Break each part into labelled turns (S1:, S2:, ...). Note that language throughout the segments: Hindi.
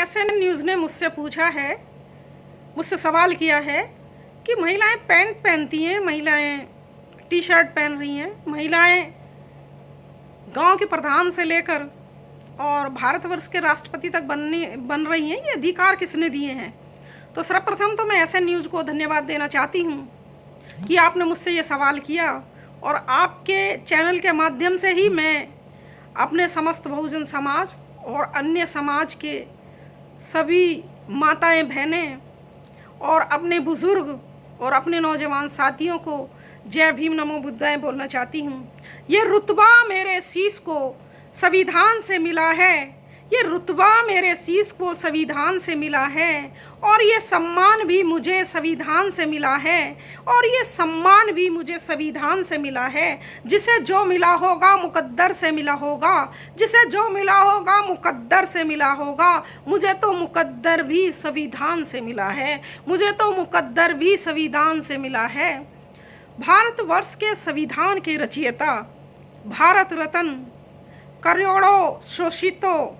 S1: एसएन न्यूज़ ने मुझसे पूछा है, मुझसे सवाल किया है कि महिलाएं पैंट पहनती हैं, महिलाएं टी शर्ट पहन रही हैं, महिलाएं गांव के प्रधान से लेकर और भारतवर्ष के राष्ट्रपति तक बन रही हैं, ये अधिकार किसने दिए हैं। तो सर्वप्रथम तो मैं एसएन न्यूज़ को धन्यवाद देना चाहती हूँ कि आपने मुझसे ये सवाल किया और आपके चैनल के माध्यम से ही मैं अपने समस्त बहुजन समाज और अन्य समाज के सभी माताएं बहनें और अपने बुज़ुर्ग और अपने नौजवान साथियों को जय भीम नमो बुद्धाय बोलना चाहती हूँ। ये रुतबा मेरे शीश को संविधान से मिला है, ये रुतबा मेरे शीश को संविधान से मिला है और ये सम्मान भी मुझे संविधान से मिला है, और ये सम्मान भी मुझे संविधान से मिला है। जिसे जो मिला होगा मुकद्दर से मिला होगा, जिसे जो मिला होगा मुकद्दर से मिला होगा। मुझे तो मुकद्दर भी संविधान से मिला है, मुझे तो मुकद्दर भी संविधान से मिला है। भारतवर्ष के संविधान के रचयिता, भारत रत्न, करोड़ों शोषितों,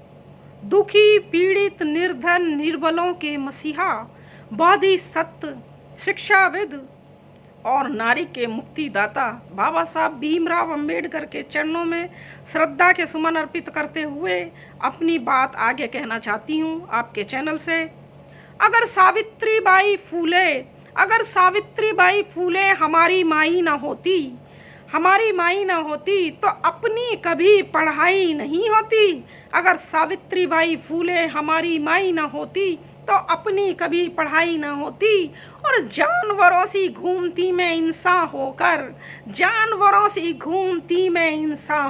S1: दुखी पीड़ित निर्धन निर्बलों के मसीहा, बोधिसत्व, शिक्षाविद और नारी के मुक्तिदाता बाबा साहब भीमराव अंबेडकर के चरणों में श्रद्धा के सुमन अर्पित करते हुए अपनी बात आगे कहना चाहती हूँ आपके चैनल से। अगर सावित्रीबाई फूले हमारी माई ना होती तो अपनी कभी पढ़ाई नहीं होती। अगर सावित्रीबाई फूले हमारी माई ना होती तो अपनी कभी पढ़ाई ना होती। और जानवरों सी घूमती मैं इंसान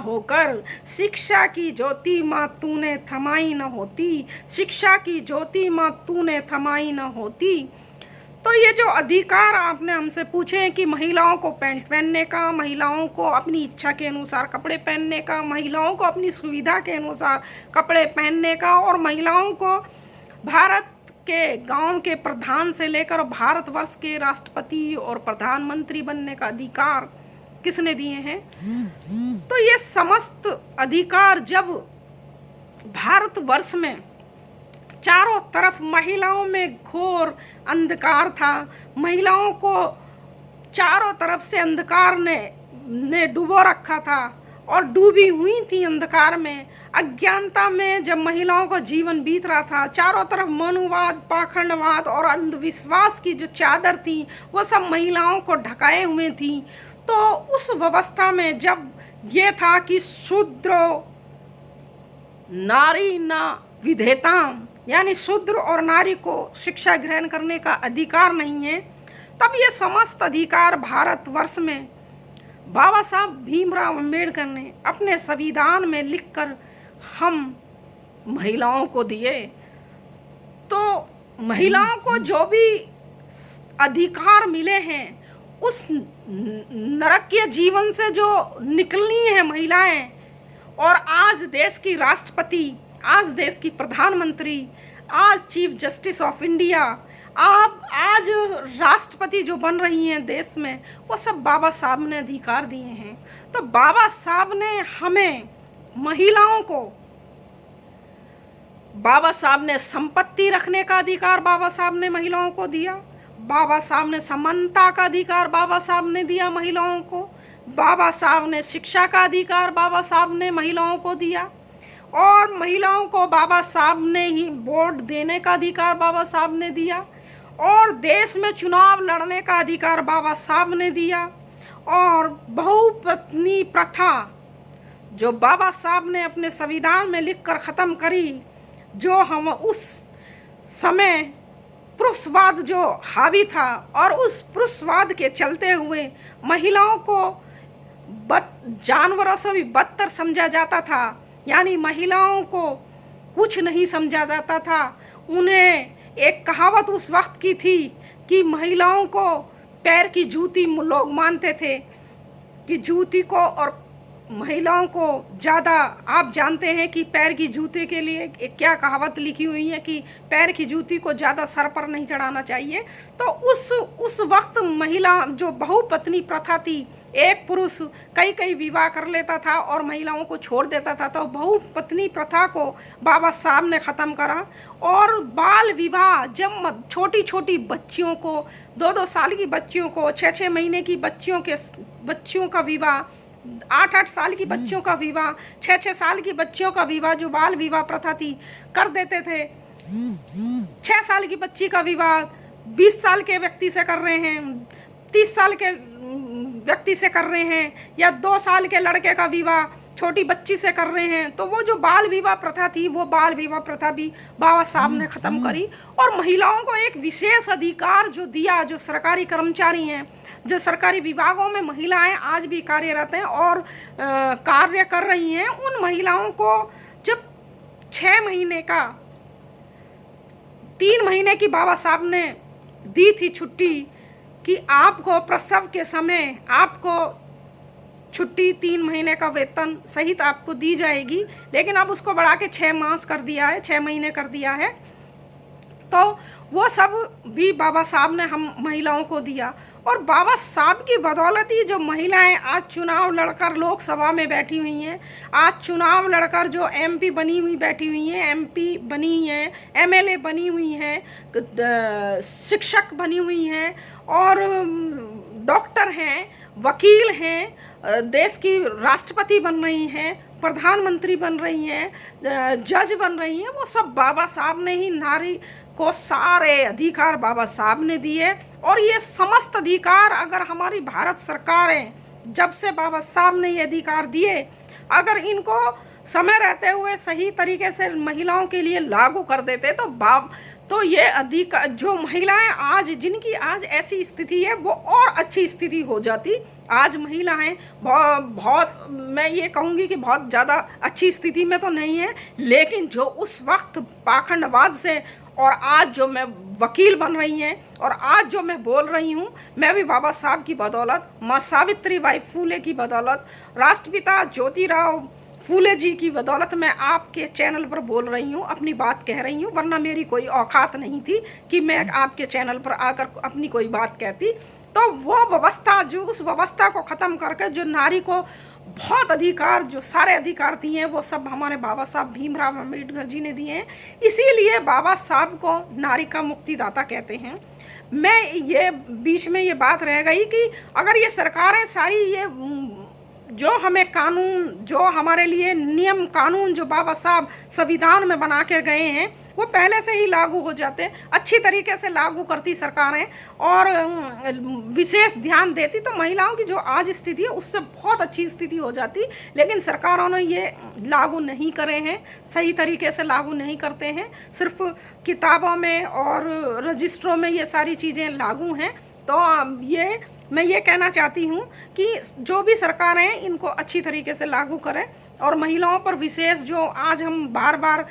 S1: होकर शिक्षा की ज्योति माँ तूने थमाई ना होती, शिक्षा की ज्योति माँ तूने थमाई ना होती। तो ये जो अधिकार आपने हमसे पूछे हैं कि महिलाओं को पैंट पहनने का, महिलाओं को अपनी इच्छा के अनुसार कपड़े पहनने का, महिलाओं को अपनी सुविधा के अनुसार कपड़े पहनने का, और महिलाओं को भारत के गांव के प्रधान से लेकर भारतवर्ष के राष्ट्रपति और प्रधानमंत्री बनने का अधिकार किसने दिए हैं। तो ये समस्त अधिकार जब भारतवर्ष में चारों तरफ महिलाओं में घोर अंधकार था, महिलाओं को चारों तरफ से अंधकार ने डुबो रखा था और डूबी हुई थी अंधकार में, अज्ञानता में जब महिलाओं का जीवन बीत रहा था, चारों तरफ मनुवाद, पाखंडवाद और अंधविश्वास की जो चादर थी वो सब महिलाओं को ढकाए हुए थी। तो उस व्यवस्था में जब ये था कि शूद्र नारी ना विधेयता, यानी शूद्र और नारी को शिक्षा ग्रहण करने का अधिकार नहीं है, तब ये समस्त अधिकार भारतवर्ष में बाबा साहब भीमराव अंबेडकर ने अपने संविधान में लिखकर हम महिलाओं को दिए। तो महिलाओं को जो भी अधिकार मिले हैं उस नरकीय जीवन से जो निकलनी है महिलाएं, और आज देश की राष्ट्रपति, आज देश की प्रधानमंत्री, आज चीफ जस्टिस ऑफ इंडिया, आज राष्ट्रपति जो बन रही हैं देश में, वो सब बाबा साहब ने अधिकार दिए हैं। तो बाबा साहब ने हमें महिलाओं को, बाबा साहब ने संपत्ति रखने का अधिकार बाबा साहब ने महिलाओं को दिया, बाबा साहब ने समानता का अधिकार बाबा साहब ने दिया महिलाओं को, बाबा साहब ने शिक्षा का अधिकार बाबा साहब ने महिलाओं को दिया, और महिलाओं को बाबा साहब ने ही वोट देने का अधिकार बाबा साहब ने दिया, और देश में चुनाव लड़ने का अधिकार बाबा साहब ने दिया, और बहुपत्नी प्रथा जो बाबा साहब ने अपने संविधान में लिखकर ख़त्म करी, जो हम उस समय पुरुषवाद जो हावी था और उस पुरुषवाद के चलते हुए महिलाओं को जानवरों से भी बदतर समझा जाता था, यानी महिलाओं को कुछ नहीं समझा जाता था। उन्हें एक कहावत उस वक्त की थी कि महिलाओं को पैर की जूती लोग मानते थे, कि जूती को और महिलाओं को ज़्यादा, आप जानते हैं कि पैर की जूते के लिए एक क्या कहावत लिखी हुई है कि पैर की जूती को ज़्यादा सर पर नहीं चढ़ाना चाहिए। तो उस वक्त महिला जो बहुपत्नी प्रथा थी, एक पुरुष कई कई विवाह कर लेता था और महिलाओं को छोड़ देता था, तो बहुपत्नी प्रथा को बाबा साहब ने ख़त्म करा। और बाल विवाह, जब छोटी छोटी बच्चियों को, 2-2 साल की बच्चियों को, 6-6 महीने की बच्चियों का विवाह, 8-8 साल की बच्चियों का विवाह, 6-6 साल की बच्चियों का विवाह, जो बाल विवाह प्रथा थी, कर देते थे। 6 साल की बच्ची का विवाह 20 साल के व्यक्ति से कर रहे हैं, 30 साल के व्यक्ति से कर रहे हैं, या 2 साल के लड़के का विवाह छोटी बच्ची से कर रहे हैं। तो वो जो बाल विवाह प्रथा थी, वो बाल विवाह प्रथा भी बाबा साहब ने ख़त्म करी। और महिलाओं को एक विशेष अधिकार जो दिया, जो सरकारी कर्मचारी हैं, जो सरकारी विभागों में महिलाएं आज भी कार्यरत हैं और कार्य कर रही हैं, उन महिलाओं को जब 6 महीने का, 3 महीने की बाबा साहब ने दी थी छुट्टी कि आपको प्रसव के समय आपको छुट्टी 3 महीने का वेतन सहित आपको दी जाएगी, लेकिन अब उसको बढ़ा के 6 मास कर दिया है, 6 महीने कर दिया है। तो वो सब भी बाबा साहब ने हम महिलाओं को दिया। और बाबा साहब की बदौलत ही जो महिलाएं आज चुनाव लड़कर लोकसभा में बैठी हुई हैं, आज चुनाव लड़कर जो एमपी बनी हुई बैठी हुई हैं, एमपी बनी हैं, एमएलए बनी हुई हैं, शिक्षक बनी हुई हैं, और डॉक्टर हैं, वकील हैं, देश की राष्ट्रपति बन रही हैं, प्रधानमंत्री बन रही हैं, जज बन रही हैं, वो सब बाबा साहब ने ही नारी को सारे अधिकार बाबा साहब ने दिए। और ये समस्त अधिकार अगर हमारी भारत सरकारें, जब से बाबा साहब ने ये अधिकार दिए, अगर इनको समय रहते हुए सही तरीके से महिलाओं के लिए लागू कर देते तो ये अधिकार, जो महिलाएं आज, जिनकी आज ऐसी स्थिति है, वो और अच्छी स्थिति हो जाती। आज महिलाएं बहुत, मैं ये कहूँगी कि बहुत ज़्यादा अच्छी स्थिति में तो नहीं है, लेकिन जो उस वक्त पाखंडवाद से, और आज जो मैं वकील बन रही हैं और आज जो मैं बोल रही हूँ, मैं भी बाबा साहब की बदौलत, माँ सावित्रीबाई फूले की बदौलत, राष्ट्रपिता ज्योतिराव फूले जी की बदौलत मैं आपके चैनल पर बोल रही हूँ, अपनी बात कह रही हूँ, वरना मेरी कोई औकात नहीं थी कि मैं आपके चैनल पर आकर अपनी कोई बात कहती। तो वो व्यवस्था, जो उस व्यवस्था को ख़त्म करके जो नारी को बहुत अधिकार, जो सारे अधिकार दिए हैं, वो सब हमारे बाबा साहब भीमराव अम्बेडकर जी ने दिए हैं। इसीलिए बाबा साहब को नारी का मुक्तिदाता कहते हैं। मैं ये बीच में ये बात रह गई कि अगर ये सरकारें सारी, ये जो हमें कानून, जो हमारे लिए नियम कानून जो बाबा साहब संविधान में बना के गए हैं, वो पहले से ही लागू हो जाते, अच्छी तरीके से लागू करती सरकारें और विशेष ध्यान देती, तो महिलाओं की जो आज स्थिति है उससे बहुत अच्छी स्थिति हो जाती। लेकिन सरकारों ने ये लागू नहीं करे हैं, सही तरीके से लागू नहीं करते हैं, सिर्फ किताबों में और रजिस्ट्रों में ये सारी चीज़ें लागू हैं। तो मैं ये कहना चाहती हूँ कि जो भी सरकारें हैं, इनको अच्छी तरीके से लागू करें। और महिलाओं पर विशेष, जो आज हम बार बार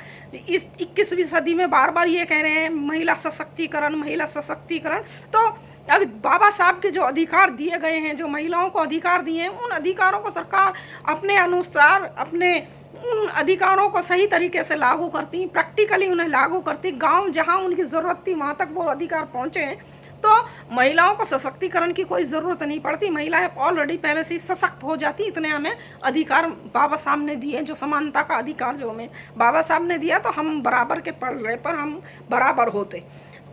S1: इस 21वीं सदी में बार बार ये कह रहे हैं, महिला सशक्तिकरण, महिला सशक्तिकरण, तो अगर बाबा साहब के जो अधिकार दिए गए हैं, जो महिलाओं को अधिकार दिए हैं, उन अधिकारों को सरकार अपने अनुसार, अपने उन अधिकारों को सही तरीके से लागू करती, प्रैक्टिकली उन्हें लागू करती। गांव जहां उनकी ज़रूरत थी वहां तक वो अधिकार पहुंचे हैं, तो महिलाओं को सशक्तिकरण की कोई ज़रूरत नहीं पड़ती। महिलाएं ऑलरेडी पहले से ही सशक्त हो जाती। इतने हमें अधिकार बाबा साहब ने दिए, जो समानता का अधिकार जो हमें बाबा साहब ने दिया, तो हम बराबर के पढ़ने पर हम बराबर होते।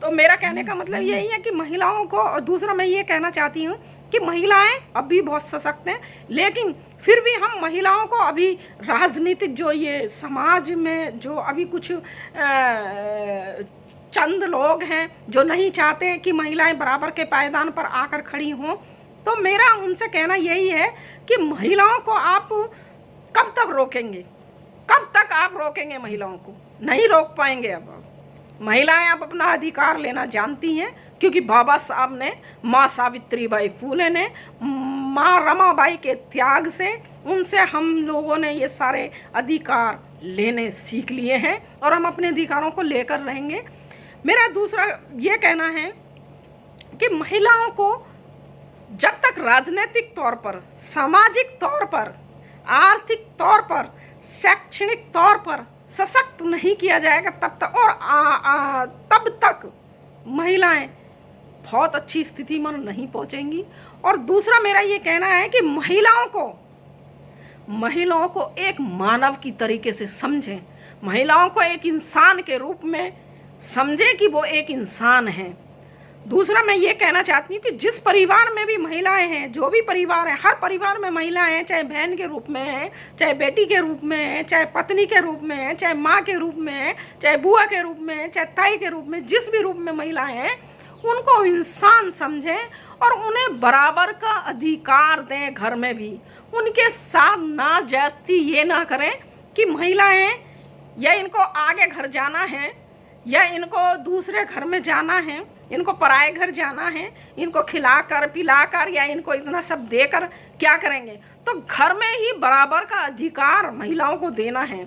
S1: तो मेरा कहने का मतलब यही है कि महिलाओं को, और दूसरा मैं ये कहना चाहती हूँ कि महिलाएं अभी बहुत सशक्त हैं, लेकिन फिर भी हम महिलाओं को अभी राजनीतिक, जो ये समाज में जो अभी कुछ चंद लोग हैं जो नहीं चाहते हैं कि महिलाएं बराबर के पायदान पर आकर खड़ी हों, तो मेरा उनसे कहना यही है कि महिलाओं को आप कब तक रोकेंगे, कब तक आप रोकेंगे महिलाओं को? नहीं रोक पाएंगे। अब महिलाएं अब अपना अधिकार लेना जानती हैं, क्योंकि बाबा साहब ने, माँ सावित्रीबाई फूले ने, माँ रमाबाई के त्याग से, उनसे हम लोगों ने ये सारे अधिकार लेने सीख लिए हैं और हम अपने अधिकारों को लेकर रहेंगे। मेरा दूसरा ये कहना है कि महिलाओं को जब तक राजनीतिक तौर पर, सामाजिक तौर पर आर्थिक तौर पर, शैक्षणिक तौर पर सशक्त नहीं किया जाएगा तब तक और तब तक महिलाएं बहुत अच्छी स्थिति में नहीं पहुंचेंगी। और दूसरा मेरा ये कहना है कि महिलाओं को एक मानव की तरीके से समझें, महिलाओं को एक इंसान के रूप में समझें कि वो एक इंसान है। दूसरा मैं ये कहना चाहती हूँ कि जिस परिवार में भी महिलाएं हैं, जो भी परिवार है, हर परिवार में महिलाएं हैं, चाहे बहन के रूप में है, चाहे बेटी के रूप में है, चाहे पत्नी के रूप में है, चाहे माँ के रूप में है, चाहे बुआ के रूप में है, चाहे ताई के रूप में, जिस भी रूप में महिलाएं हैं, उनको इंसान समझें और उन्हें बराबर का अधिकार दें। घर में भी उनके साथ ना जास्ती ये ना करें कि महिलाएं या इनको आगे घर जाना है या इनको दूसरे घर में जाना है, इनको पराए घर जाना है, इनको खिलाकर पिलाकर या इनको इतना सब देकर क्या करेंगे। तो घर में ही बराबर का अधिकार महिलाओं को देना है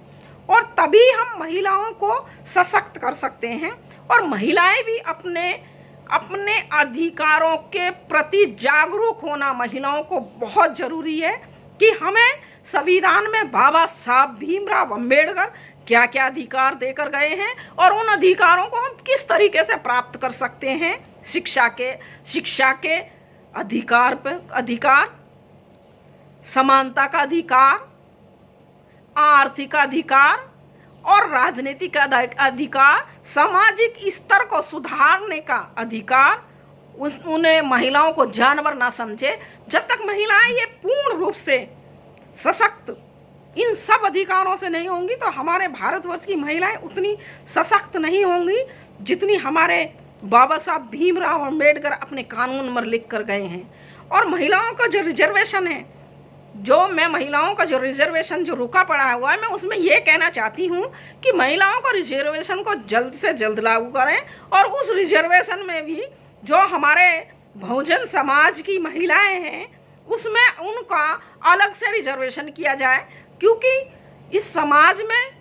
S1: और तभी हम महिलाओं को सशक्त कर सकते हैं। और महिलाएं भी अपने अधिकारों के प्रति जागरूक होना महिलाओं को बहुत जरूरी है कि हमें संविधान में बाबा साहब भीमराव अंबेडकर क्या क्या अधिकार देकर गए हैं और उन अधिकारों को हम किस तरीके से प्राप्त कर सकते हैं। शिक्षा के अधिकार, समानता का अधिकार, आर्थिक अधिकार और राजनीतिक अधिकार, सामाजिक स्तर को सुधारने का अधिकार। उन्हें महिलाओं को जानवर ना समझे। जब तक महिलाएं ये पूर्ण रूप से सशक्त इन सब अधिकारों से नहीं होंगी तो हमारे भारतवर्ष की महिलाएं उतनी सशक्त नहीं होंगी जितनी हमारे बाबा साहब भीमराव अंबेडकर अपने कानून में लिख कर गए हैं। और महिलाओं का जो रिजर्वेशन है, महिलाओं का जो रिजर्वेशन जो रुका पड़ा हुआ है, मैं उसमें ये कहना चाहती हूँ कि महिलाओं को रिजर्वेशन को जल्द से जल्द लागू करें और उस रिजर्वेशन में भी जो हमारे बहुजन समाज की महिलाएं हैं उसमें उनका अलग से रिजर्वेशन किया जाए, क्योंकि इस समाज में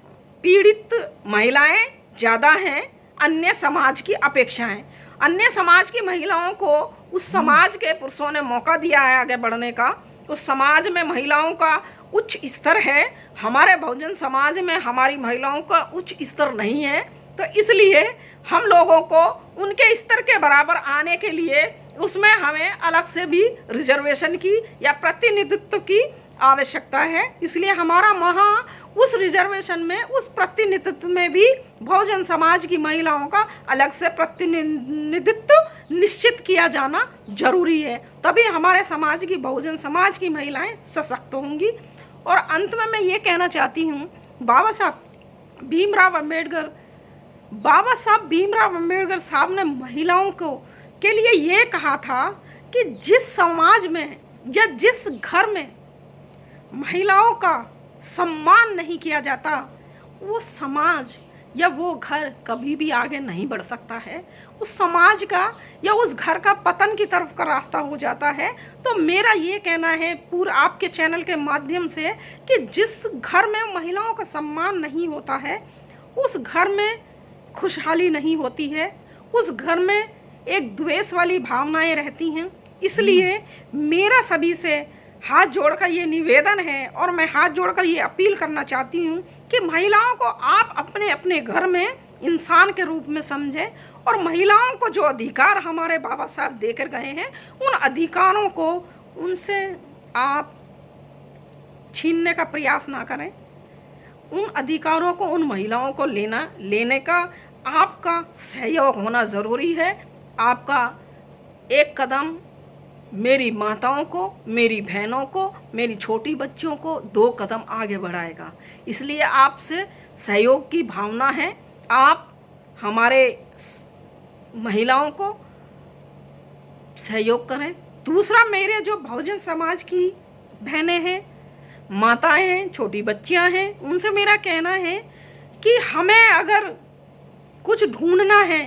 S1: पीड़ित महिलाएं ज़्यादा हैं अन्य समाज की अपेक्षाएं। अन्य समाज की महिलाओं को उस समाज के पुरुषों ने मौका दिया है आगे बढ़ने का। उस समाज में महिलाओं का उच्च स्तर है, हमारे बहुजन समाज में हमारी महिलाओं का उच्च स्तर नहीं है। तो इसलिए हम लोगों को उनके स्तर के बराबर आने के लिए उसमें हमें अलग से भी रिजर्वेशन की या प्रतिनिधित्व की आवश्यकता है। इसलिए हमारा उस रिजर्वेशन में, उस प्रतिनिधित्व में भी बहुजन समाज की महिलाओं का अलग से प्रतिनिधित्व निश्चित किया जाना जरूरी है। तभी हमारे समाज की, बहुजन समाज की महिलाएं सशक्त होंगी। और अंत में मैं ये कहना चाहती हूँ, बाबा साहब भीमराव अंबेडकर साहब ने महिलाओं के लिए ये कहा था कि जिस समाज में या जिस घर में महिलाओं का सम्मान नहीं किया जाता, वो समाज या वो घर कभी भी आगे नहीं बढ़ सकता है। उस समाज का या उस घर का पतन की तरफ का रास्ता हो जाता है। तो मेरा ये कहना है पूरा आपके चैनल के माध्यम से कि जिस घर में महिलाओं का सम्मान नहीं होता है, उस घर में खुशहाली नहीं होती है, उस घर में एक द्वेष वाली भावनाएं रहती हैं। इसलिए मेरा सभी से हाथ जोड़कर ये निवेदन है और मैं हाथ जोड़कर ये अपील करना चाहती हूँ कि महिलाओं को आप अपने अपने घर में इंसान के रूप में समझें और महिलाओं को जो अधिकार हमारे बाबा साहब देकर गए हैं, उन अधिकारों को उनसे आप छीनने का प्रयास ना करें। उन अधिकारों को, उन महिलाओं को लेने का आपका सहयोग होना ज़रूरी है। आपका एक कदम मेरी माताओं को, मेरी बहनों को, मेरी छोटी बच्चियों को 2 कदम आगे बढ़ाएगा। इसलिए आपसे सहयोग की भावना है। आप हमारे महिलाओं को सहयोग करें। दूसरा, मेरे जो बहुजन समाज की बहनें हैं, माताएं हैं, छोटी बच्चियां हैं, उनसे मेरा कहना है कि हमें अगर कुछ ढूंढना है,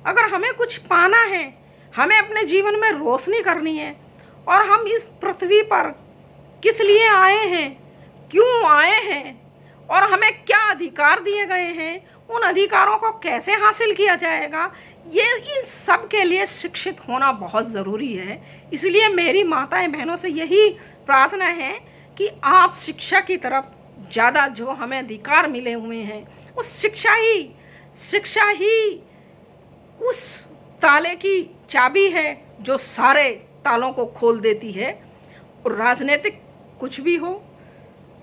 S1: अगर हमें कुछ पाना है, हमें अपने जीवन में रोशनी करनी है और हम इस पृथ्वी पर किस लिए आए हैं, क्यों आए हैं और हमें क्या अधिकार दिए गए हैं, उन अधिकारों को कैसे हासिल किया जाएगा, ये इन सब के लिए शिक्षित होना बहुत ज़रूरी है। इसलिए मेरी माताएं बहनों से यही प्रार्थना है कि आप शिक्षा की तरफ ज़्यादा, जो हमें अधिकार मिले हुए हैं, उस शिक्षा ही उस ताले की चाबी है जो सारे तालों को खोल देती है। और राजनीतिक कुछ भी हो,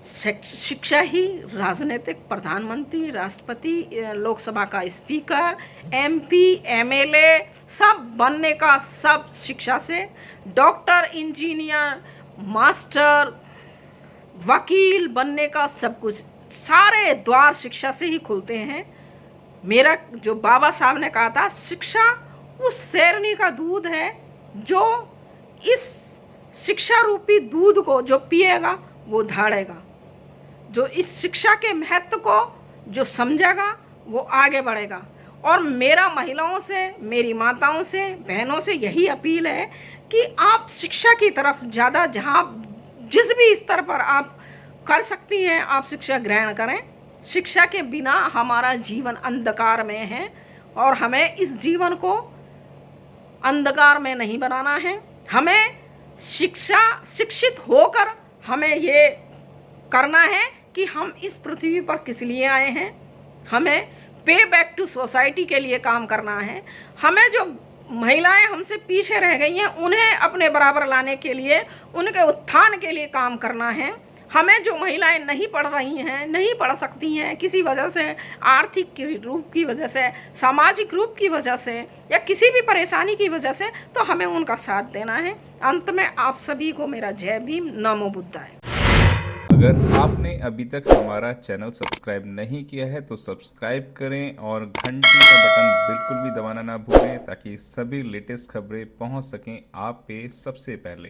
S1: शिक्षा ही राजनीतिक प्रधानमंत्री, राष्ट्रपति, लोकसभा का स्पीकर, एमपी, एमएलए सब बनने का सब शिक्षा से, डॉक्टर, इंजीनियर, मास्टर, वकील बनने का सब कुछ, सारे द्वार शिक्षा से ही खुलते हैं। मेरा जो बाबा साहब ने कहा था, शिक्षा उस शेरनी का दूध है जो इस शिक्षा रूपी दूध को जो पिएगा वो धाड़ेगा, जो इस शिक्षा के महत्व को जो समझेगा वो आगे बढ़ेगा। और मेरा महिलाओं से, मेरी माताओं से, बहनों से यही अपील है कि आप शिक्षा की तरफ ज़्यादा, जहाँ जिस भी स्तर पर आप कर सकती हैं, आप शिक्षा ग्रहण करें। शिक्षा के बिना हमारा जीवन अंधकार में है और हमें इस जीवन को अंधकार में नहीं बनाना है। हमें शिक्षित होकर हमें ये करना है कि हम इस पृथ्वी पर किस लिए आए हैं। हमें पे बैक टू सोसाइटी के लिए काम करना है। हमें जो महिलाएं हमसे पीछे रह गई हैं उन्हें अपने बराबर लाने के लिए, उनके उत्थान के लिए काम करना है। हमें जो महिलाएं नहीं पढ़ रही हैं, नहीं पढ़ सकती हैं किसी वजह से, आर्थिक रूप की वजह से, सामाजिक रूप की वजह से या किसी भी परेशानी की वजह से, तो हमें उनका साथ देना है। अंत में आप सभी को मेरा जय भीम, नमो बुद्धाय।
S2: अगर आपने अभी तक हमारा चैनल सब्सक्राइब नहीं किया है तो सब्सक्राइब करें और घंटी का बटन बिल्कुल भी दबाना ना भूलें ताकि सभी लेटेस्ट खबरें पहुंच सकें आप पे सबसे पहले।